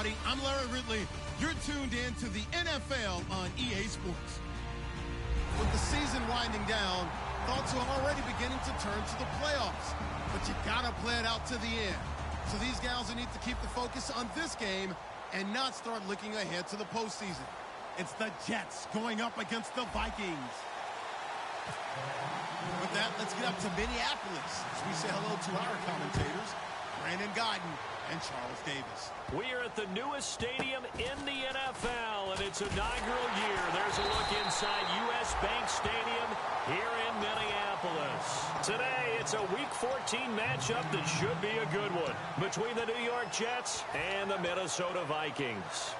everybody. I'm Larry Ridley. You're tuned in to the NFL on EA Sports. With the season winding down, thoughts are already beginning to turn to the playoffs. But you gotta play it out to the end. So these guys will need to keep the focus on this game and not start looking ahead to the postseason. It's the Jets going up against the Vikings. With that, let's get up to Minneapolis as we say hello to our commentators, Brandon Guyton and Charles Davis. We are at the newest stadium in the NFL, and its inaugural year. There's a look inside U.S. Bank Stadium here in Minneapolis. Today, it's a Week 14 matchup that should be a good one between the New York Jets and the Minnesota Vikings.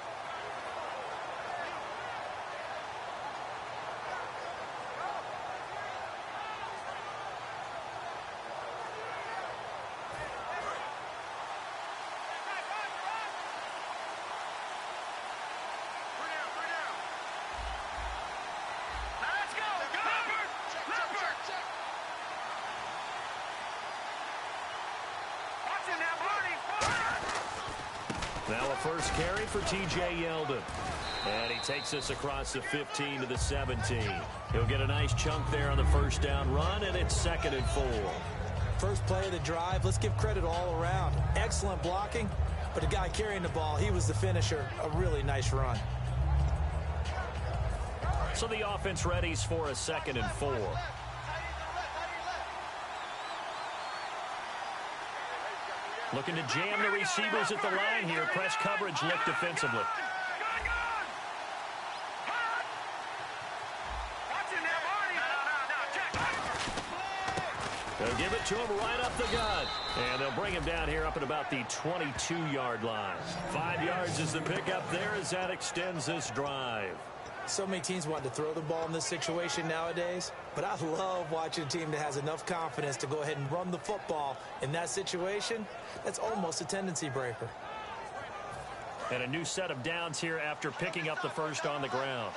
Now a first carry for T.J. Yeldon. And he takes this across the 15 to the 17. He'll get a nice chunk there on the first down run, and it's 2nd and 4. First play of the drive, let's give credit all around. Excellent blocking, but the guy carrying the ball, he was the finisher. A really nice run. So the offense readies for a 2nd and 4. Looking to jam the receivers at the line here. Press coverage look defensively. They'll give it to him right up the gut. And they'll bring him down here up at about the 22-yard line. 5 yards is the pickup there as that extends this drive. So many teams want to throw the ball in this situation nowadays, but I love watching a team that has enough confidence to go ahead and run the football in that situation. That's almost a tendency breaker. And a new set of downs here after picking up the first on the ground.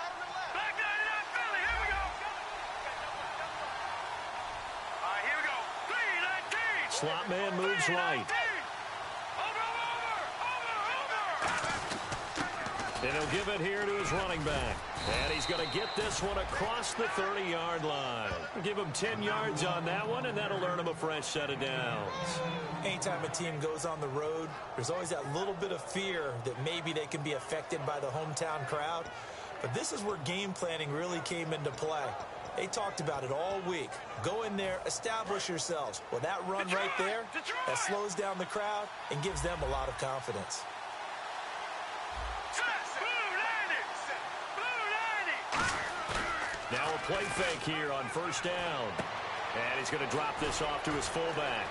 Slot man moves right. And he'll give it here to his running back. And he's going to get this one across the 30-yard line. Give him 10 yards on that one, and that'll earn him a fresh set of downs. Anytime a team goes on the road, there's always that little bit of fear that maybe they can be affected by the hometown crowd. But this is where game planning really came into play. They talked about it all week. Go in there, establish yourselves. Well, that run right there, that slows down the crowd and gives them a lot of confidence. Now a play fake here on first down. And he's going to drop this off to his fullback.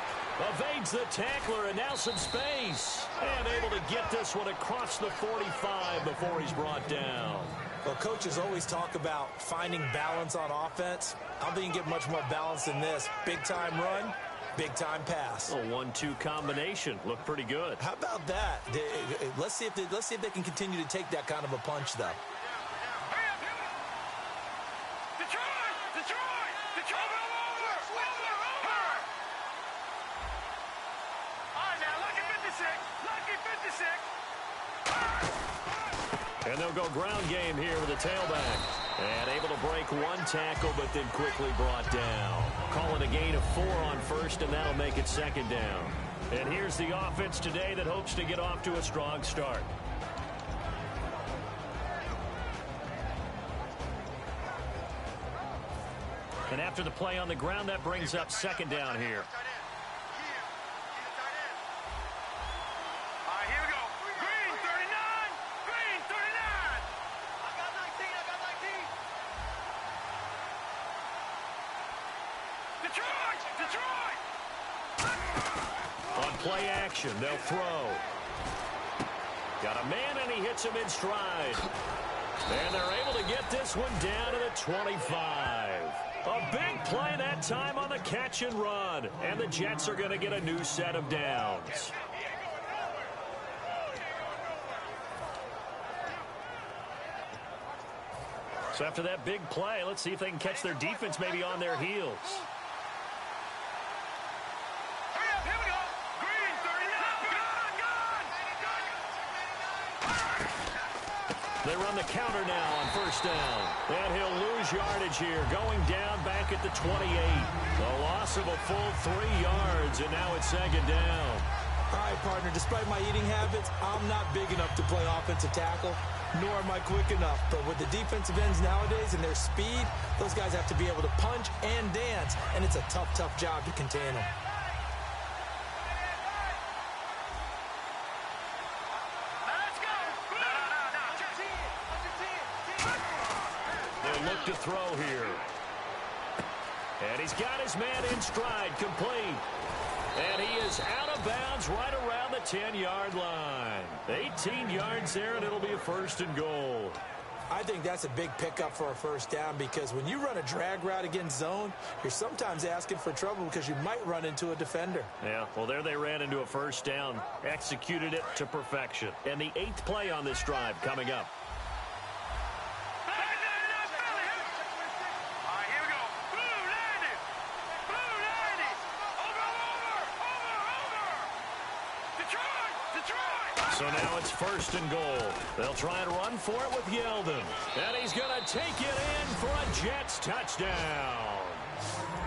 Evades the tackler, and now some space. And able to get this one across the 45 before he's brought down. Well, coaches always talk about finding balance on offense. I don't think you can get much more balance than this. Big-time run, big-time pass. A 1-2 combination. Looked pretty good. How about that? Let's see if they can continue to take that kind of a punch, though. And they'll go ground game here with a tailback. And able to break one tackle, but then quickly brought down. Calling a gain of 4 on first, and that'll make it 2nd down. And here's the offense today that hopes to get off to a strong start. And after the play on the ground, that brings up 2nd down here. Play action, they'll throw. Got a man, and he hits him in stride. And they're able to get this one down to the 25. A big play that time on the catch and run. And the Jets are going to get a new set of downs. So after that big play, let's see if they can catch their defense maybe on their heels. They run the counter now on first down. And he'll lose yardage here, going down back at the 28. A loss of a full 3 yards, and now it's second down. All right, partner, despite my eating habits, I'm not big enough to play offensive tackle, nor am I quick enough. But with the defensive ends nowadays and their speed, those guys have to be able to punch and dance, and it's a tough, tough job to contain them. They'll look to throw here. And he's got his man in stride, complete. And he is out of bounds right around the 10-yard line. 18 yards there, and it'll be a first and goal. I think that's a big pickup for a first down because when you run a drag route against zone, you're sometimes asking for trouble because you might run into a defender. Yeah, well, there they ran into a first down, executed it to perfection. And the 8th play on this drive coming up. So now it's first and goal. They'll try and run for it with Yeldon. And he's going to take it in for a Jets touchdown.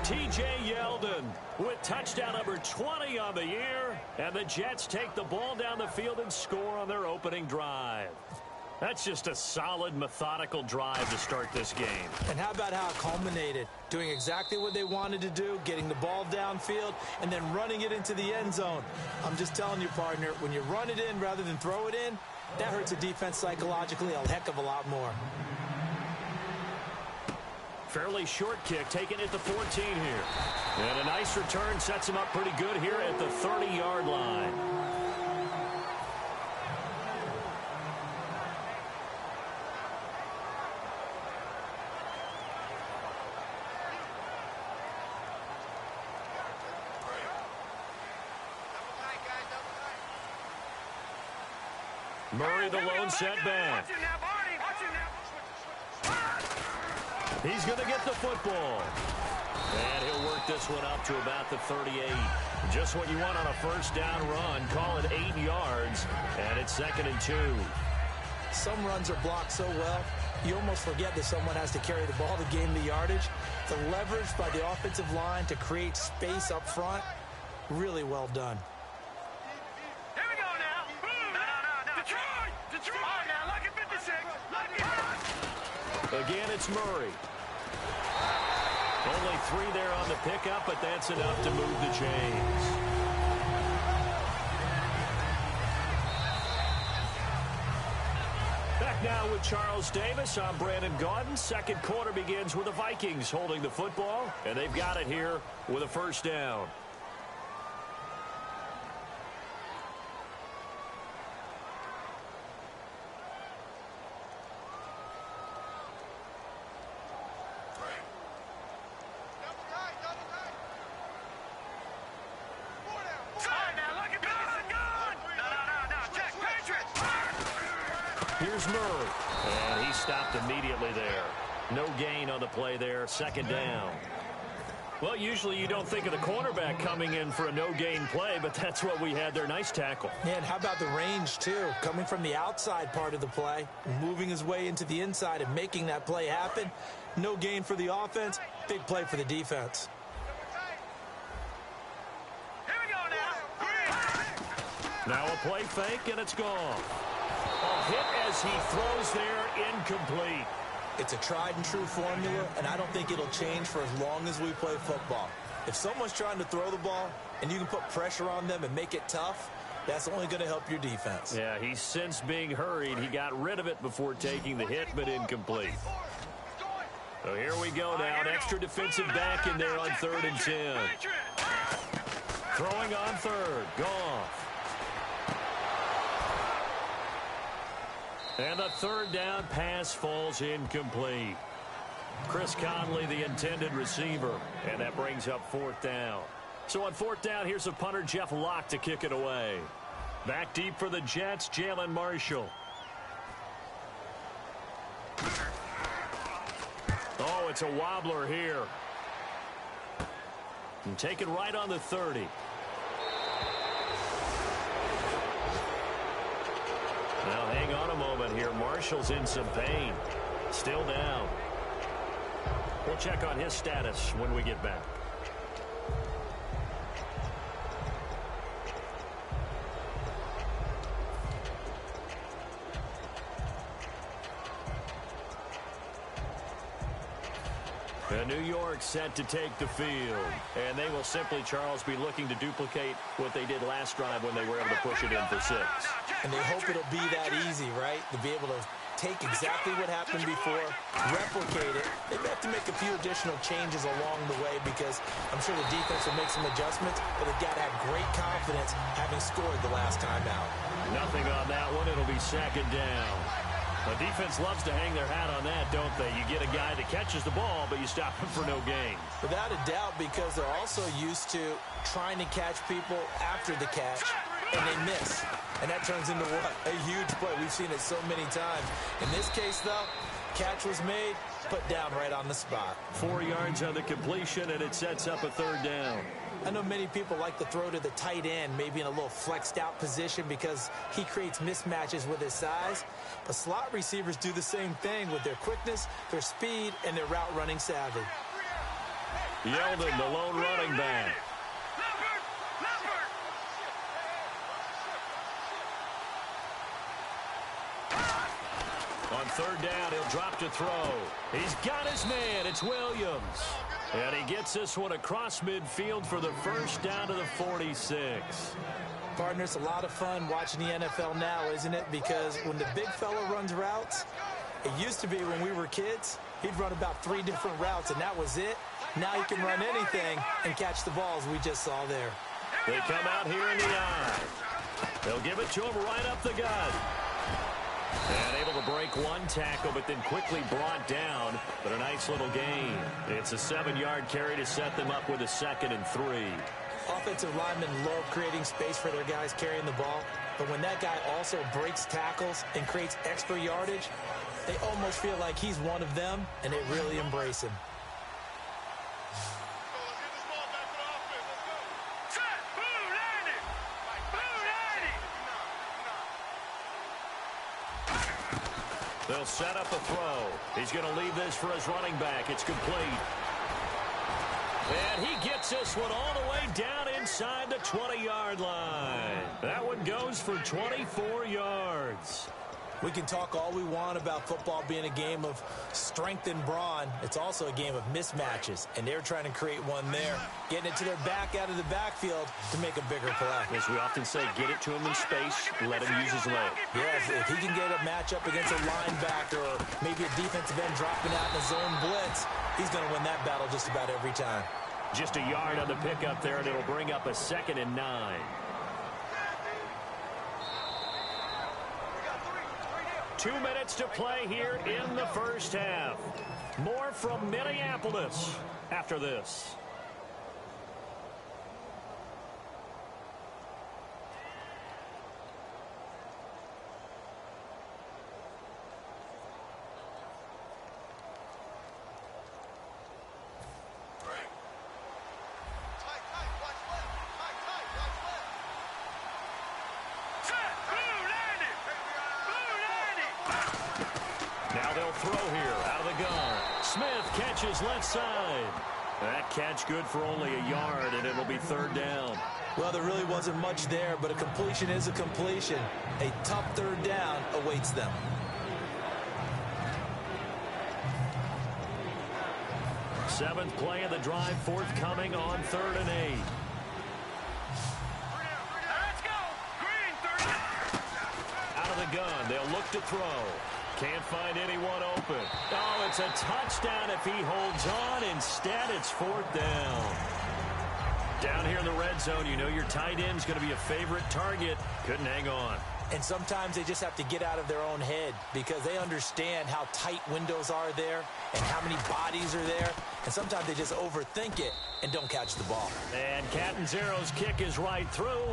T.J. Yeldon with touchdown number 20 on the year. And the Jets take the ball down the field and score on their opening drive. That's just a solid, methodical drive to start this game. And how about how it culminated? Doing exactly what they wanted to do, getting the ball downfield, and then running it into the end zone. I'm just telling you, partner, when you run it in rather than throw it in, that hurts a defense psychologically a heck of a lot more. Fairly short kick, taken at the 14 here. And a nice return sets him up pretty good here at the 30-yard line. Murray, the lone setback. He's going to get the football. And he'll work this one up to about the 38. Just what you want on a first down run. Call it 8 yards. And it's 2nd and 2. Some runs are blocked so well, you almost forget that someone has to carry the ball to gain the yardage. The leverage by the offensive line to create space up front, really well done. Again, it's Murray. Only 3 there on the pickup, but that's enough to move the chains. Back now with Charles Davis. I'm Brandon Gaudin. Second quarter begins with the Vikings holding the football, and they've got it here with a first down. Here's Murray, and he stopped immediately there. No gain on the play there, second down. Well, usually you don't think of the cornerback coming in for a no-gain play, but that's what we had there. Nice tackle. Yeah, and how about the range, too? Coming from the outside part of the play, moving his way into the inside and making that play happen. No gain for the offense, big play for the defense. Now a play fake, and it's gone. A hit as he throws there, incomplete. It's a tried-and-true formula, and I don't think it'll change for as long as we play football. If someone's trying to throw the ball and you can put pressure on them and make it tough, that's only going to help your defense. Yeah, he's since being hurried. He got rid of it before taking the hit, but incomplete. So here we go now. An extra defensive back in there on 3rd and 10. Throwing on 3rd. Goff. And the 3rd down pass falls incomplete. Chris Conley, the intended receiver. And that brings up 4th down. So on 4th down, here's a punter, Jeff Locke, to kick it away. Back deep for the Jets, Jalen Marshall. Oh, it's a wobbler here. And taken right on the 30. Now hang on a moment here. Marshall's in some pain. Still down. We'll check on his status when we get back. New York set to take the field. And they will simply, Charles, be looking to duplicate what they did last drive when they were able to push it in for 6. And they hope it'll be that easy, right? To be able to take exactly what happened before, replicate it. They may have to make a few additional changes along the way because I'm sure the defense will make some adjustments, but they've got to have great confidence having scored the last time out. Nothing on that one. It'll be 2nd down. The defense loves to hang their hat on that, don't they? You get a guy that catches the ball, but you stop him for no gain. Without a doubt, because they're also used to trying to catch people after the catch, and they miss. And that turns into what? A huge play. We've seen it so many times. In this case, though, catch was made, put down right on the spot. 4 yards on the completion, and it sets up a 3rd down. I know many people like to throw to the tight end, maybe in a little flexed out position because he creates mismatches with his size. But slot receivers do the same thing with their quickness, their speed, and their route running savvy. Yeldon, the lone running back. On 3rd down, he'll drop to throw. He's got his man. It's Williams. And he gets this one across midfield for the 1st down to the 46. Partner, it's a lot of fun watching the NFL now, isn't it? Because when the big fella runs routes, it used to be when we were kids, he'd run about 3 different routes, and that was it. Now he can run anything and catch the balls we just saw there. They come out here in the eye. They'll give it to him right up the gut. And able to break one tackle, but then quickly brought down. But a nice little gain. It's a 7-yard carry to set them up with a 2nd and 3. Offensive linemen love creating space for their guys carrying the ball. But when that guy also breaks tackles and creates extra yardage, they almost feel like he's one of them, and they really embrace him. They'll set up a throw. He's going to leave this for his running back. It's complete. And he gets this one all the way down inside the 20-yard line. That one goes for 24 yards. We can talk all we want about football being a game of strength and brawn. It's also a game of mismatches, and they're trying to create one there, getting it to their back out of the backfield to make a bigger play. As we often say, get it to him in space, let him use his leg. Yes, if he can get a matchup against a linebacker or maybe a defensive end dropping out in a zone blitz, he's going to win that battle just about every time. Just a yard on the pickup there, and it'll bring up a 2nd and 9. 2 minutes to play here in the 1st half. More from Minneapolis after this. Now they'll throw here out of the gun. Smith catches left side. That catch good for only a yard, and it'll be 3rd down. Well, there really wasn't much there, but a completion is a completion. A tough 3rd down awaits them. Seventh play of the drive forthcoming on 3rd and 8. Out of the gun, they'll look to throw. Can't find anyone open. Oh, it's a touchdown if he holds on. Instead, it's 4th down. Down here in the red zone, you know your tight end's going to be a favorite target. Couldn't hang on. And sometimes they just have to get out of their own head because they understand how tight windows are there and how many bodies are there. And sometimes they just overthink it and don't catch the ball. And Catanzaro's kick is right through.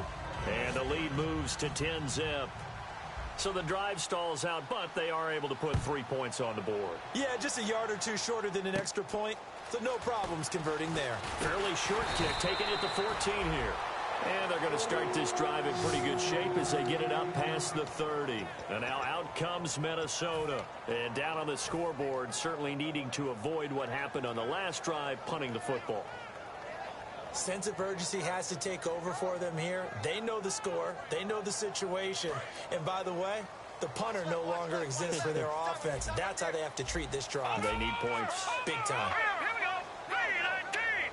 And the lead moves to 10-zip. So the drive stalls out, but they are able to put 3 points on the board. Yeah, just a yard or two shorter than an extra point, so no problems converting there. Fairly short kick, taking it to 14 here. And they're going to start this drive in pretty good shape as they get it up past the 30. And now out comes Minnesota. And down on the scoreboard, certainly needing to avoid what happened on the last drive, punting the football. Sense of urgency has to take over for them here. They know the score. They know the situation. And by the way, the punter no longer exists for their offense. That's how they have to treat this drive. They need points. Big time.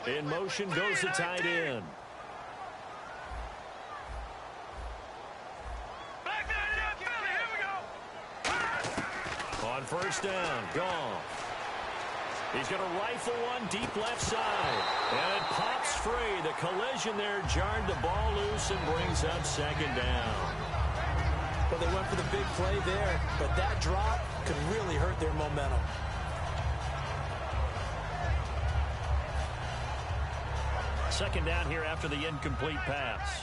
In motion goes the tight end. On first down, Goff. He's going to rifle one deep left side. And it pops free. The collision there jarred the ball loose and brings up second down. Well, they went for the big play there, but that drop could really hurt their momentum. Second down here after the incomplete pass.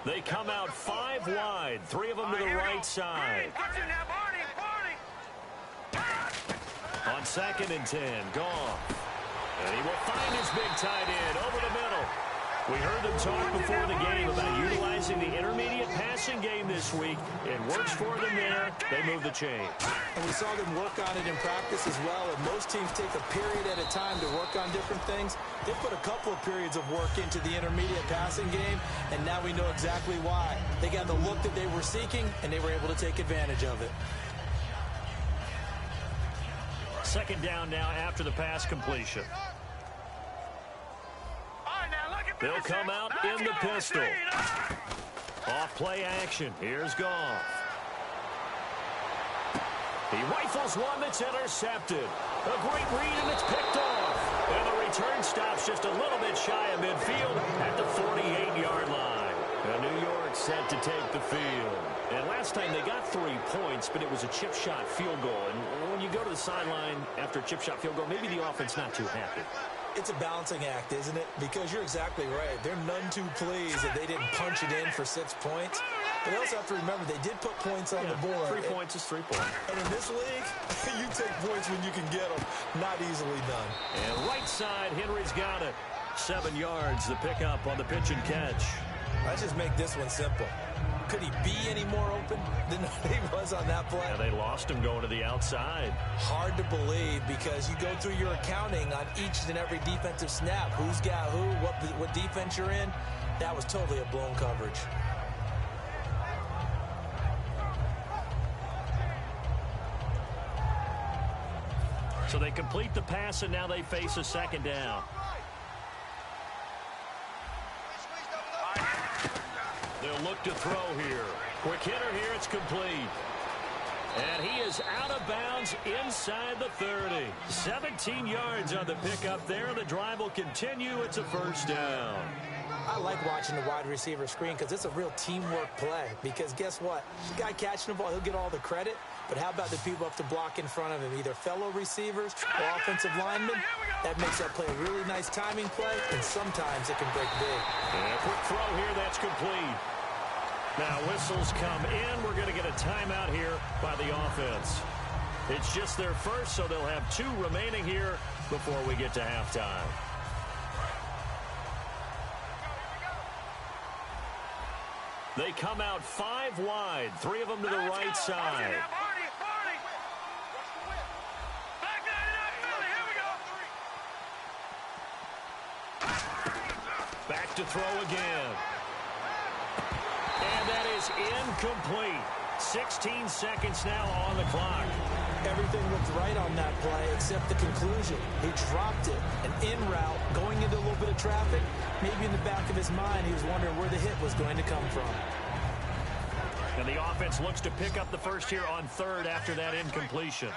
They come out 5 wide, 3 of them to the right side. On 2nd and 10, Goff. And he will find his big tight end over the middle. We heard them talk before the game about utilizing the intermediate passing game this week. It works for them there. They move the chain. And we saw them work on it in practice as well. And most teams take a period at a time to work on different things. They put a couple of periods of work into the intermediate passing game, and now we know exactly why. They got the look that they were seeking, and they were able to take advantage of it. Second down now after the pass completion. They'll come out in the pistol. Off play action. Here's Goff. He rifles one that's intercepted. A great read, and it's picked off. And the return stops just a little bit shy of midfield at the 48-yard line. And New York set to take the field. And last time they got 3 points, but it was a chip shot field goal. And when you go to the sideline after a chip shot field goal, maybe the offense not too happy. It's a balancing act, isn't it? Because you're exactly right. They're none too pleased that they didn't punch it in for 6 points. But they also have to remember they did put points on the board. 3 points is 3 points. And in this league, you take points when you can get them. Not easily done. And right side, Henry's got it. 7 yards, the pickup on the pitch and catch. Let's just make this one simple. Could he be any more open than he was on that play? Yeah, they lost him going to the outside. Hard to believe because you go through your accounting on each and every defensive snap. Who's got who, what defense you're in. That was totally a blown coverage. So they complete the pass, and now they face a second down. They'll look to throw here. Quick hitter here. It's complete. And he is out of bounds inside the 30. 17 yards on the pickup there. The drive will continue. It's a first down. I like watching the wide receiver screen because it's a real teamwork play. Because guess what? The guy catching the ball, he'll get all the credit. But how about the people up to block in front of him, either fellow receivers or offensive linemen? That makes that play a really nice timing play, and sometimes it can break big. And a quick throw here, that's complete. Now whistles come in. We're going to get a timeout here by the offense. It's just their first, so they'll have 2 remaining here before we get to halftime. They come out 5 wide, 3 of them to the right side. Back to throw again. And that is incomplete. 16 seconds now on the clock. Everything looked right on that play except the conclusion. He dropped it. An in route, going into a little bit of traffic. Maybe in the back of his mind, he was wondering where the hit was going to come from. And the offense looks to pick up the first here on 3rd after that incompletion.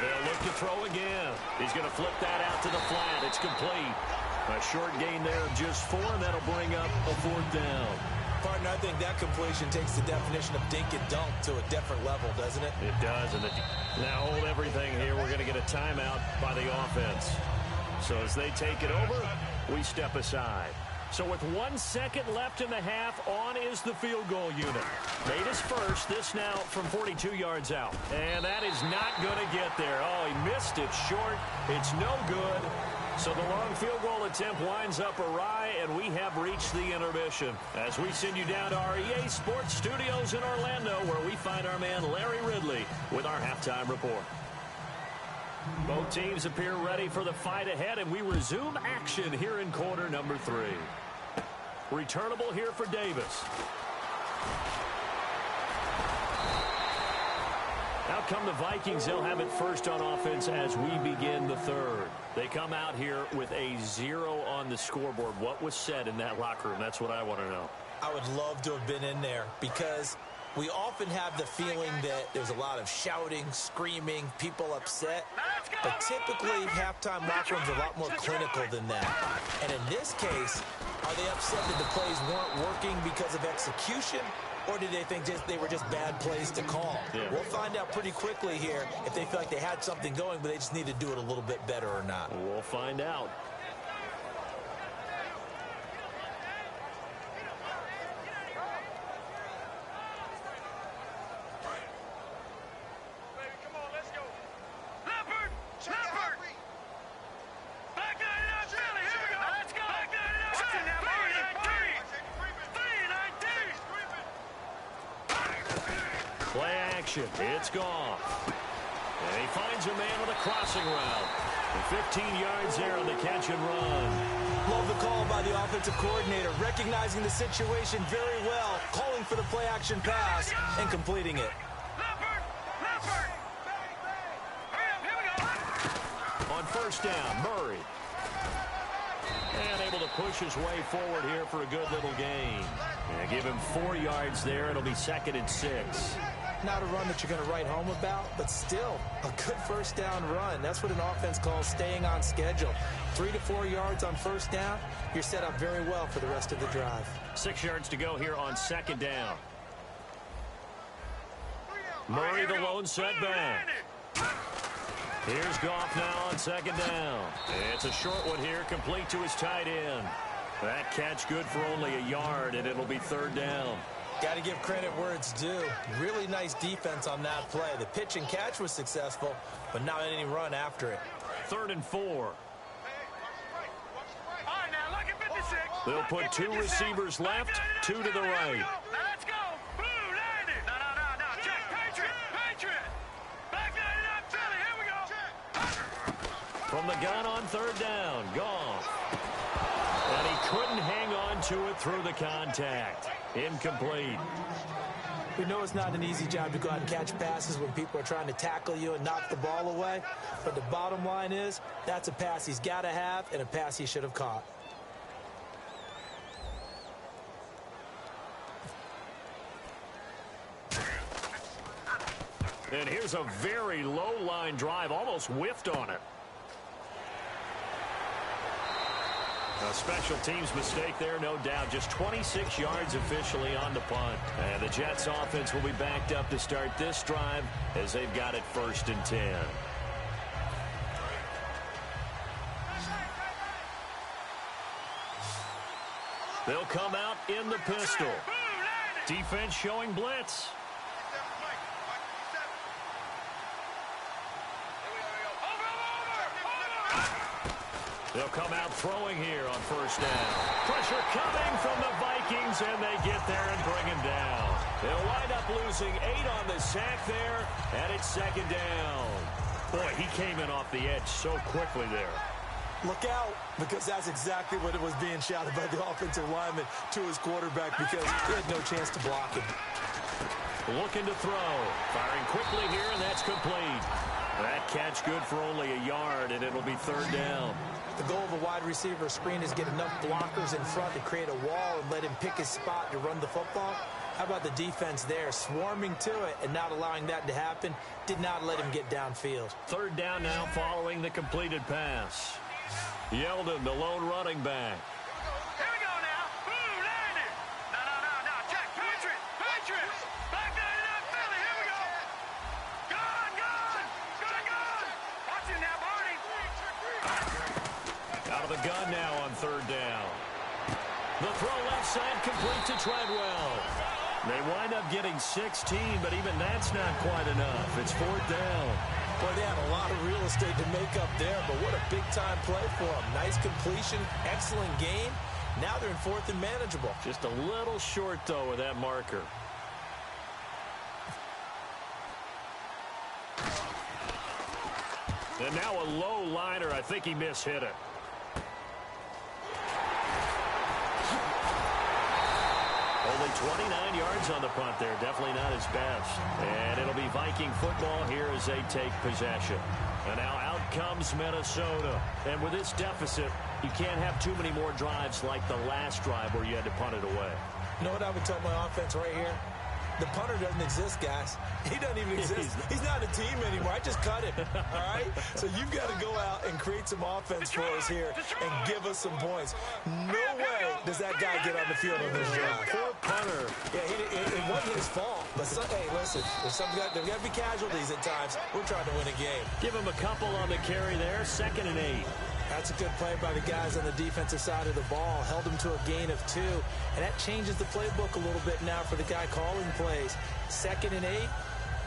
They'll look to throw again. He's going to flip that out to the flat. It's complete. A short gain there of just 4, and that'll bring up a 4th down. Partner, I think that completion takes the definition of dink and dunk to a different level, doesn't it? It does. And now hold everything here. We're going to get a timeout by the offense. So as they take it over, we step aside. So with 1 second left in the half, on is the field goal unit. Made his first, this now from 42 yards out. And that is not going to get there. Oh, he missed it short. It's no good. So the long field goal attempt winds up awry, and we have reached the intermission. As we send you down to our EA Sports Studios in Orlando, where we find our man Larry Ridley with our halftime report. Both teams appear ready for the fight ahead, and we resume action here in quarter number 3. Returnable here for Davis. Out come the Vikings. They'll have it first on offense as we begin the third. They come out here with a 0 on the scoreboard. What was said in that locker room? That's what I want to know. I would love to have been in there because we often have the feeling that there's a lot of shouting, screaming, people upset. But typically, halftime locker rooms are a lot more clinical than that. And in this case, are they upset that the plays weren't working because of execution? Or did they think they were just bad plays to call? Yeah. We'll find out pretty quickly here if they feel like they had something going, but they just need to do it a little bit better or not. We'll find out. It's gone. And he finds a man with a crossing route. And 15 yards there on the catch and run. Love the call by the offensive coordinator, recognizing the situation very well, calling for the play-action pass, and completing it. On first down, Murray. And able to push his way forward here for a good little gain. And give him 4 yards there. It'll be 2nd and 6. Not a run that you're going to write home about, but still a good first down run. That's what an offense calls staying on schedule. 3 to 4 yards on first down, you're set up very well for the rest of the drive. 6 yards to go here on 2nd down. Murray the lone setback. Here's Goff now on 2nd down. It's a short one here, complete to his tight end. That catch good for only a yard, and it'll be 3rd down. Got to give credit where it's due. Really nice defense on that play. The pitch and catch was successful, but not any run after it. 3rd and 4. They'll put 2 receivers left, 2 to the right. Let's go. No. Check. Patriot. Back that it up, Philly. Here we go. From the gun on 3rd down, Goff. And he couldn't hang on to it through the contact. Incomplete. We know it's not an easy job to go out and catch passes when people are trying to tackle you and knock the ball away. But the bottom line is, that's a pass he's got to have and a pass he should have caught. And here's a very low-line drive, almost whiffed on it. A special teams mistake there, no doubt. Just 26 yards officially on the punt. And the Jets offense will be backed up to start this drive as they've got it 1st and 10. They'll come out in the pistol. Defense showing blitz. They'll come out throwing here on 1st down. Pressure coming from the Vikings, and they get there and bring him down. They'll wind up losing 8 on the sack there, and it's 2nd down. Boy, he came in off the edge so quickly there. Look out, because that's exactly what it was being shouted by the offensive lineman to his quarterback because he had no chance to block him. Looking to throw. Firing quickly here, and that's complete. That catch good for only a yard, and it'll be 3rd down. The goal of a wide receiver screen is get enough blockers in front to create a wall and let him pick his spot to run the football. How about the defense there, swarming to it and not allowing that to happen? Did not let him get downfield. 3rd down now following the completed pass. Yeldon, the lone running back. Here we go now. Boom, landed. No. Check. Patriot. Back that it up, Philly. Here we go. Gone. Watch it now, Barney. Out of the gun now on 3rd down. The throw left side complete to Treadwell. They wind up getting 16, but even that's not quite enough. It's 4th down. Boy, they had a lot of real estate to make up there, but what a big-time play for them. Nice completion, excellent game. Now they're in 4th and manageable. Just a little short, though, with that marker. And now a low liner. I think he mishit it. Only 29 yards on the punt there. Definitely not his best. And it'll be Viking football here as they take possession. And now out comes Minnesota. And with this deficit, you can't have too many more drives like the last drive where you had to punt it away. You know what I would tell my offense right here? The punter doesn't exist, guys. He doesn't even exist. He's not a team anymore. I just cut him, all right? So you've got to go out and create some offense for us here and give us some points. No way does that guy get on the field on this drive. Poor punter. Yeah, it wasn't his fault. But, hey, listen, there's got to be casualties at times. We're trying to win a game. Give him a couple on the carry there. 2nd and 8. That's a good play by the guys on the defensive side of the ball. Held them to a gain of 2. And that changes the playbook a little bit now for the guy calling plays. 2nd and 8.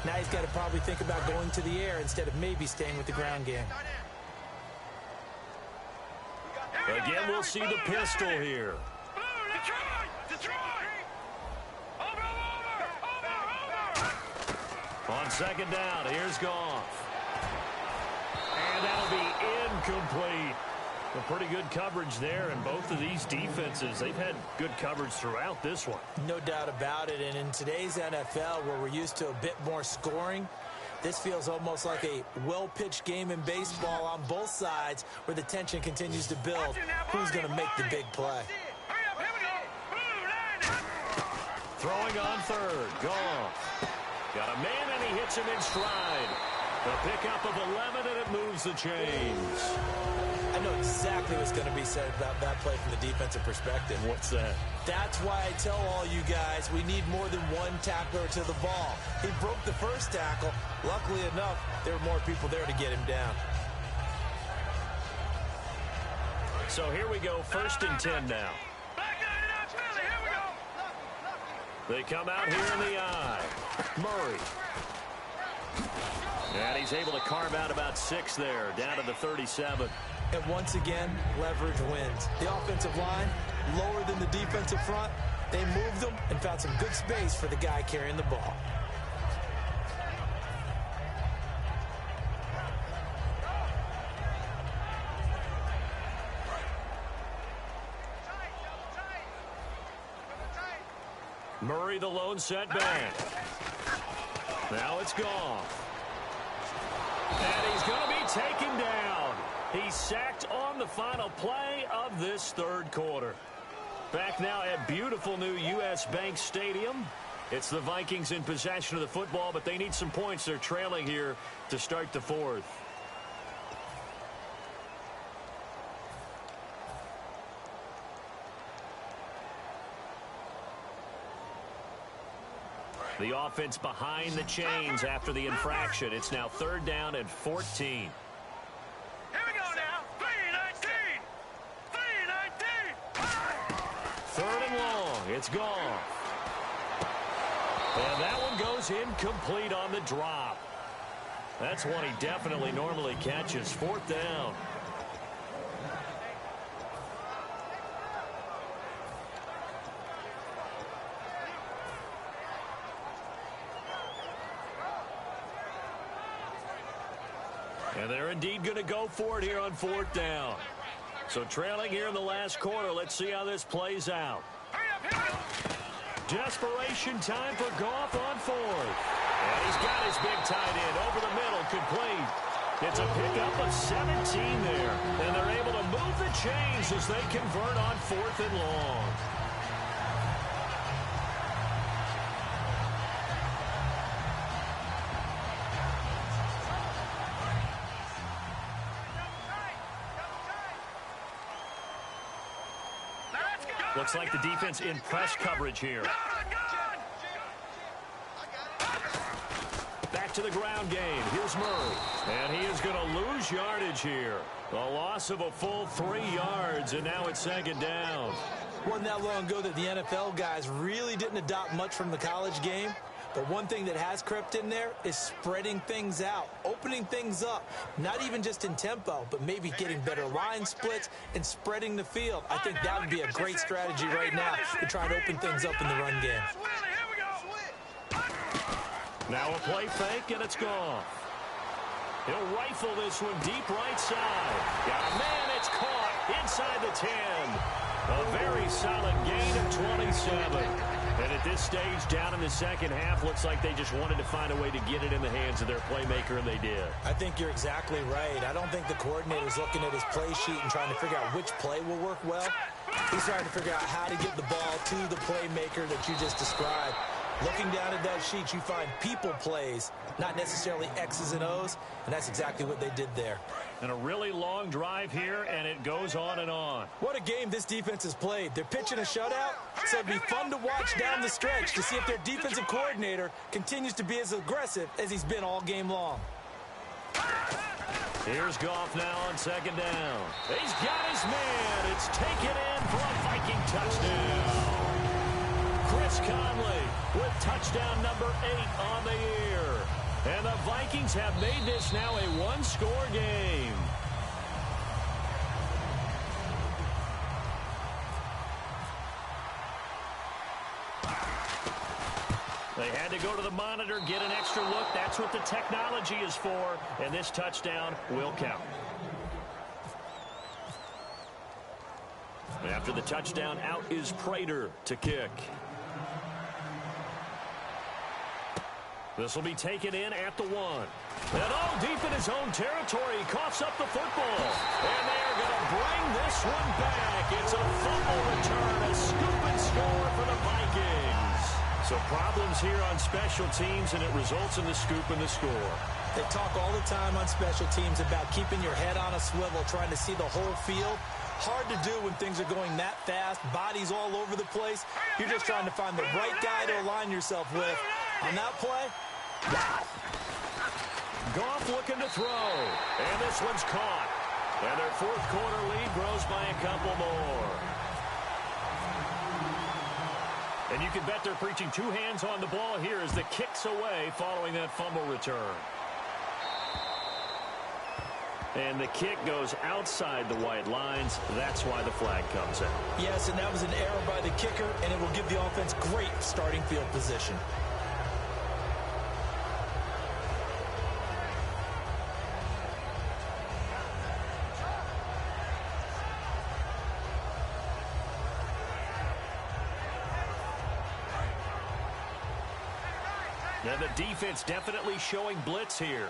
Now he's got to probably think about going to the air instead of maybe staying with the ground game. Again, we'll see the pistol here. On 2nd down, here's Goff. And that'll be incomplete. A pretty good coverage there, and both of these defenses, they've had good coverage throughout this one. No doubt about it, and in today's NFL, where we're used to a bit more scoring, this feels almost like a well-pitched game in baseball on both sides where the tension continues to build. Who's going to make the big play? Throwing on 3rd, Goff. Got a man, and he hits him in stride. The pickup of 11, and it moves the chains. I know exactly what's going to be said about that play from the defensive perspective. What's that? That's why I tell all you guys we need more than one tackler to the ball. He broke the first tackle. Luckily enough, there were more people there to get him down. So here we go, 1st and 10 now. They come out here in the eye. Murray. And he's able to carve out about 6 there, down to the 37. And once again, leverage wins. The offensive line, lower than the defensive front. They moved them and found some good space for the guy carrying the ball. Murray, the lone setback. Now it's Goff. And he's going to be taken down. He's sacked on the final play of this 3rd quarter. Back now at beautiful new U.S. Bank Stadium. It's the Vikings in possession of the football, but they need some points. They're trailing here to start the 4th. The offense behind the chains after the infraction. It's now 3rd down and 14. Here we go now. 3-19. 3-19. 3rd and long. It's gone. And that one goes incomplete on the drop. That's one he definitely normally catches. 4th down. And they're indeed going to go for it here on 4th down. So trailing here in the last quarter. Let's see how this plays out. Desperation time for Goff on 4th. And he's got his big tight end over the middle, complete. It's a pickup of 17 there. And they're able to move the chains as they convert on 4th and long. Looks like the defense in press coverage here. Back to the ground game. Here's Murray. And he is going to lose yardage here. A loss of a full 3 yards, and now it's 2nd down. Wasn't that long ago that the NFL guys really didn't adopt much from the college game. But one thing that has crept in there is spreading things out, opening things up, not even just in tempo, but maybe getting better line splits and spreading the field. I think that would be a great strategy right now to try and open things up in the run game. Now a play fake, and it's gone. He'll rifle this one deep right side. Got a man, it's caught inside the 10. A very solid gain of 27. And at this stage, down in the second half, looks like they just wanted to find a way to get it in the hands of their playmaker, and they did. I think you're exactly right. I don't think the coordinator's looking at his play sheet and trying to figure out which play will work well. He's trying to figure out how to get the ball to the playmaker that you just described. Looking down at that sheet, you find people plays, not necessarily X's and O's, and that's exactly what they did there. And a really long drive here, and it goes on and on. What a game this defense has played. They're pitching a shutout, so it'd be fun to watch down the stretch to see if their defensive coordinator continues to be as aggressive as he's been all game long. Here's Goff now on second down. He's got his man. It's taken in for a Viking touchdown. Chris Conley with touchdown number 8 on the year. And the Vikings have made this now a one-score game. They had to go to the monitor, get an extra look. That's what the technology is for. And this touchdown will count. After the touchdown, out is Prater to kick. This will be taken in at the 1. And all deep in his own territory, he coughs up the football. And they are going to bring this one back. It's a fumble return, a scoop and score for the Vikings. So problems here on special teams, and it results in the scoop and the score. They talk all the time on special teams about keeping your head on a swivel, trying to see the whole field. Hard to do when things are going that fast, bodies all over the place. You're just trying to find the right guy to align yourself with. On that play, wow. Goff looking to throw, and this one's caught. And their fourth quarter lead grows by a couple more. And you can bet they're preaching 2 hands on the ball here as the kick's away following that fumble return. And the kick goes outside the white lines. That's why the flag comes out. Yes, and that was an error by the kicker, and it will give the offense great starting field position. Now the defense definitely showing blitz here.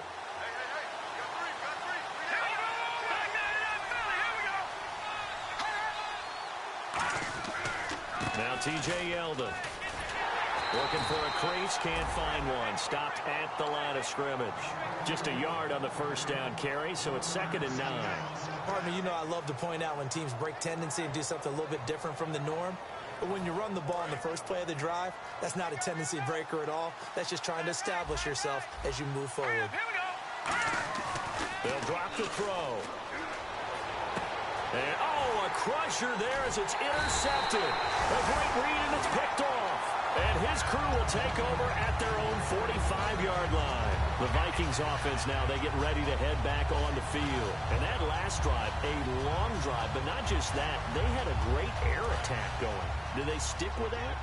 Now T.J. Yeldon looking for a crease, can't find one. Stopped at the line of scrimmage. Just a yard on the first down carry, so it's 2nd and 9. Partner, you know I love to point out when teams break tendency and do something a little bit different from the norm. But when you run the ball in the first play of the drive, that's not a tendency breaker at all. That's just trying to establish yourself as you move forward. They'll drop the throw. And, a crusher there as it's intercepted. A great read, and it's picked off. And his crew will take over at their own 45-yard line. The Vikings offense now, they get ready to head back on the field. And that last drive, a long drive, but not just that. They had a great air attack going. Do they stick with that?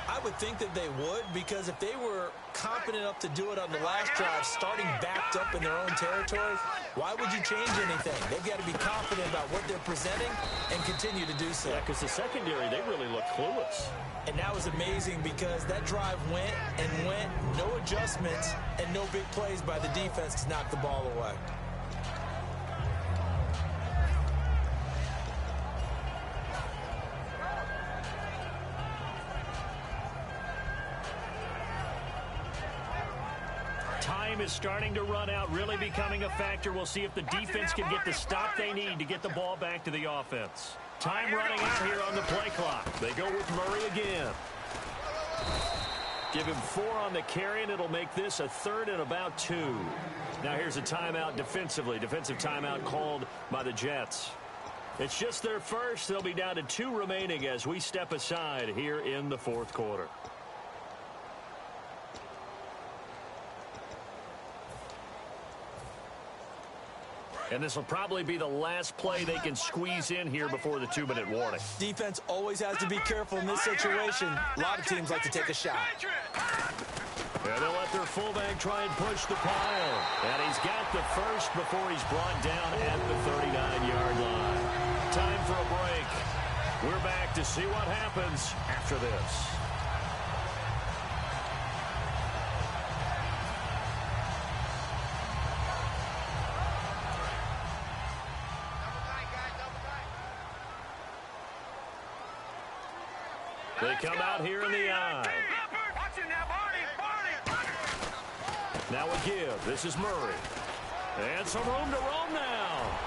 I would think that they would, because if they were confident enough to do it on the last drive, starting backed up in their own territory, why would you change anything? They've got to be confident about what they're presenting and continue to do so. Yeah, because the secondary, they really look clueless. And that was amazing because that drive went and went, no adjustments, and no big plays by the defense to knock the ball away. Time is starting to run out, really becoming a factor. We'll see if the defense can get the stop they need to get the ball back to the offense. Time running out here on the play clock. They go with Murray again. Give him 4 on the carry, and it'll make this a 3rd and about 2. Now here's a timeout defensively. Defensive timeout called by the Jets. It's just their first. They'll be down to 2 remaining as we step aside here in the fourth quarter. And this will probably be the last play they can squeeze in here before the 2-minute warning. Defense always has to be careful in this situation. A lot of teams like to take a shot. And they'll let their fullback try and push the pile. And he's got the first before he's brought down at the 39-yard line. Time for a break. We're back to see what happens after this. They come out here in the I. Now a give. This is Murray. And some room to roam now.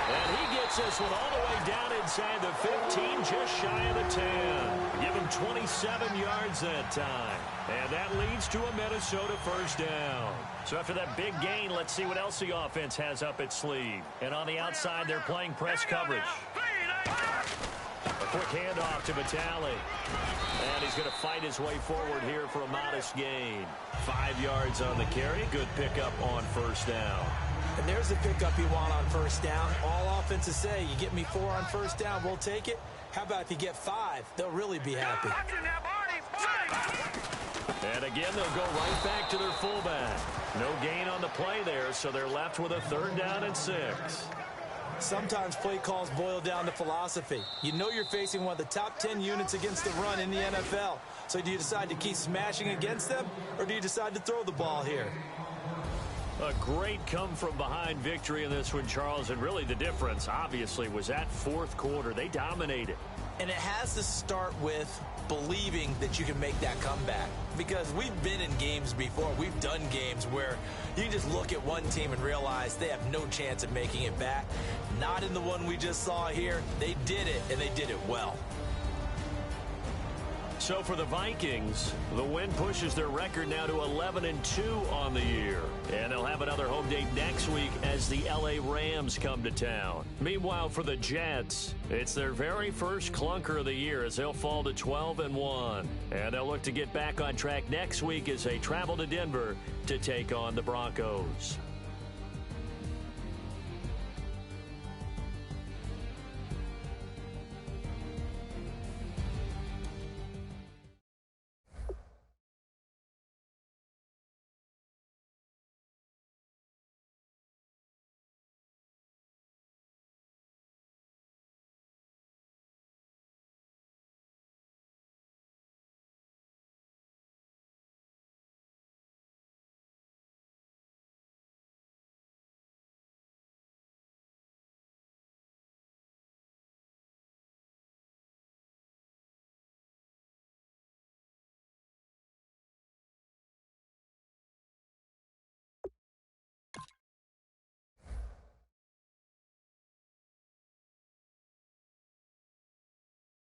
And he gets this one all the way down inside the 15, just shy of the 10. Give him 27 yards that time. And that leads to a Minnesota first down. So after that big gain, let's see what else the offense has up its sleeve. And on the outside, they're playing press coverage. A quick handoff to Vitale. And he's going to fight his way forward here for a modest gain. 5 yards on the carry. Good pickup on first down. And there's the pickup you want on first down. All offenses say, you get me 4 on first down, we'll take it. How about if you get 5? They'll really be happy. And again, they'll go right back to their fullback. No gain on the play there, so they're left with a 3rd down and 6. Sometimes play calls boil down to philosophy. You know you're facing one of the top 10 units against the run in the NFL. So do you decide to keep smashing against them, or do you decide to throw the ball here? A great come-from-behind victory in this one, Charles. And really the difference, obviously, was that fourth quarter. They dominated. And it has to start with believing that you can make that comeback. Because we've been in games before. We've done games where you just look at one team and realize they have no chance of making it back. Not in the one we just saw here. They did it, and they did it well. So for the Vikings, the win pushes their record now to 11-2 on the year. And they'll have another home date next week as the LA Rams come to town. Meanwhile, for the Jets, it's their very first clunker of the year as they'll fall to 12-1. And they'll look to get back on track next week as they travel to Denver to take on the Broncos.